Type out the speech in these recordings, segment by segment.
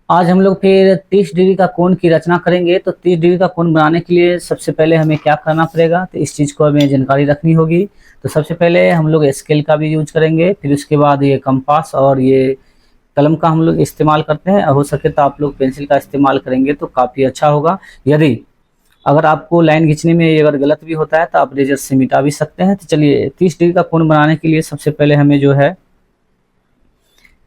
आज हम लोग फिर 30 डिग्री का कोण की रचना करेंगे। तो 30 डिग्री का कोण बनाने के लिए सबसे पहले हमें क्या करना पड़ेगा, तो इस चीज़ को हमें जानकारी रखनी होगी। तो सबसे पहले हम लोग स्केल का भी यूज करेंगे, फिर उसके बाद ये कंपास और ये कलम का हम लोग इस्तेमाल करते हैं। हो सके तो आप लोग पेंसिल का इस्तेमाल करेंगे तो काफ़ी अच्छा होगा। यदि अगर आपको लाइन खींचने में ये अगर गलत भी होता है तो आप रेजर से मिटा भी सकते हैं। तो चलिए 30 डिग्री का कोण बनाने के लिए सबसे पहले हमें जो है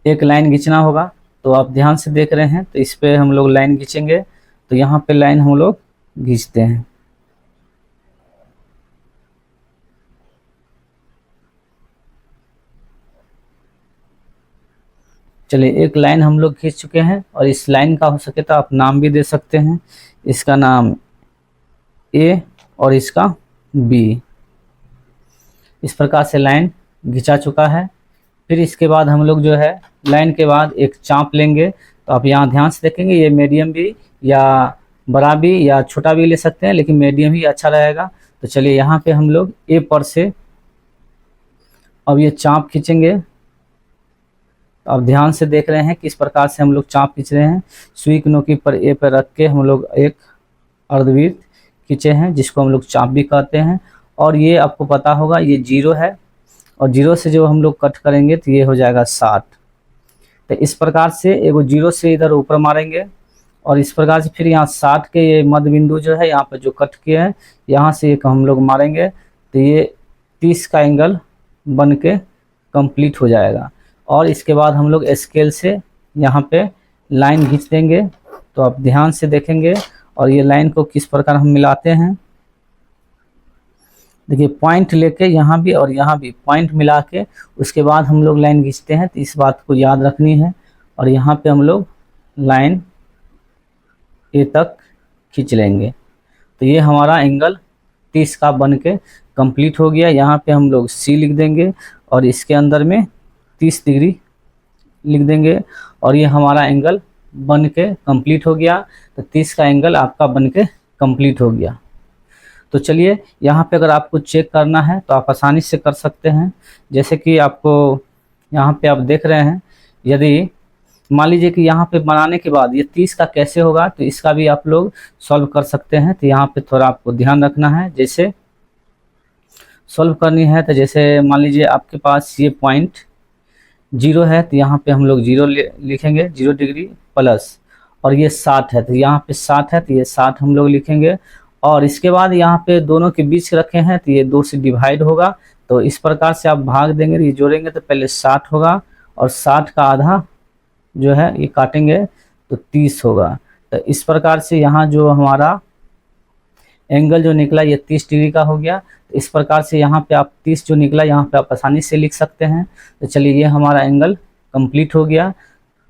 एक लाइन खींचना होगा। तो आप ध्यान से देख रहे हैं, तो इस पे हम लोग लाइन खींचेंगे। तो यहाँ पे लाइन हम लोग खींचते हैं। चलिए एक लाइन हम लोग खींच चुके हैं, और इस लाइन का हो सके तो आप नाम भी दे सकते हैं। इसका नाम ए और इसका बी। इस प्रकार से लाइन खिंचा चुका है। फिर इसके बाद हम लोग जो है लाइन के बाद एक चाप लेंगे। तो आप यहाँ ध्यान से देखेंगे, ये मीडियम भी या बड़ा भी या छोटा भी ले सकते हैं, लेकिन मीडियम ही अच्छा रहेगा। तो चलिए यहाँ पे हम लोग ए पर से अब ये चाप खींचेंगे। तो आप ध्यान से देख रहे हैं किस प्रकार से हम लोग चाप खींच रहे हैं। सुई की नोकी पर ए पर रख के हम लोग एक अर्धवृत्त खींचे हैं, जिसको हम लोग चाप भी कहते हैं। और ये आपको पता होगा ये 0 है, और 0 से जो हम लोग कट करेंगे तो ये हो जाएगा 60। तो इस प्रकार से एगो 0 से इधर ऊपर मारेंगे, और इस प्रकार से फिर यहाँ 60 के ये मध्य बिंदु जो है यहाँ पे जो कट किए हैं, यहाँ से एक हम लोग मारेंगे। तो ये 30 का एंगल बन के कंप्लीट हो जाएगा। और इसके बाद हम लोग स्केल से यहाँ पे लाइन खींच देंगे। तो आप ध्यान से देखेंगे, और ये लाइन को किस प्रकार हम मिलाते हैं। देखिए पॉइंट लेके यहाँ भी और यहाँ भी पॉइंट मिला के उसके बाद हम लोग लाइन खींचते हैं। तो इस बात को याद रखनी है। और यहाँ पे हम लोग लाइन ए तक खींच लेंगे। तो ये हमारा एंगल 30 का बन के कंप्लीट हो गया। यहाँ पे हम लोग सी लिख देंगे, और इसके अंदर में 30 डिग्री लिख देंगे, और ये हमारा एंगल बन के कंप्लीट हो गया। तो 30 का एंगल आपका बन के कंप्लीट हो गया। तो चलिए यहाँ पे अगर आपको चेक करना है तो आप आसानी से कर सकते हैं। जैसे कि आपको यहाँ पे आप देख रहे हैं, यदि मान लीजिए कि यहाँ पे बनाने के बाद ये 30 का कैसे होगा, तो इसका भी आप लोग सॉल्व कर सकते हैं। तो यहाँ पे थोड़ा आपको ध्यान रखना है। जैसे सॉल्व करनी है, तो जैसे मान लीजिए आपके पास ये पॉइंट 0 है, तो यहाँ पे हम लोग 0 लिखेंगे, 0 डिग्री प्लस, और ये 60 है तो यहाँ पे 60 है, तो ये 60 हम लोग लिखेंगे। और इसके बाद यहाँ पे दोनों के बीच रखे हैं, तो ये 2 से डिवाइड होगा। तो इस प्रकार से आप भाग देंगे, ये जोड़ेंगे तो पहले 60 होगा, और 60 का आधा जो है ये काटेंगे तो 30 होगा। तो इस प्रकार से यहाँ जो हमारा एंगल जो निकला ये 30 डिग्री का हो गया। तो इस प्रकार से यहाँ पे आप 30 जो निकला यहाँ पे आप आसानी से लिख सकते हैं। तो चलिए ये हमारा एंगल कंप्लीट हो गया।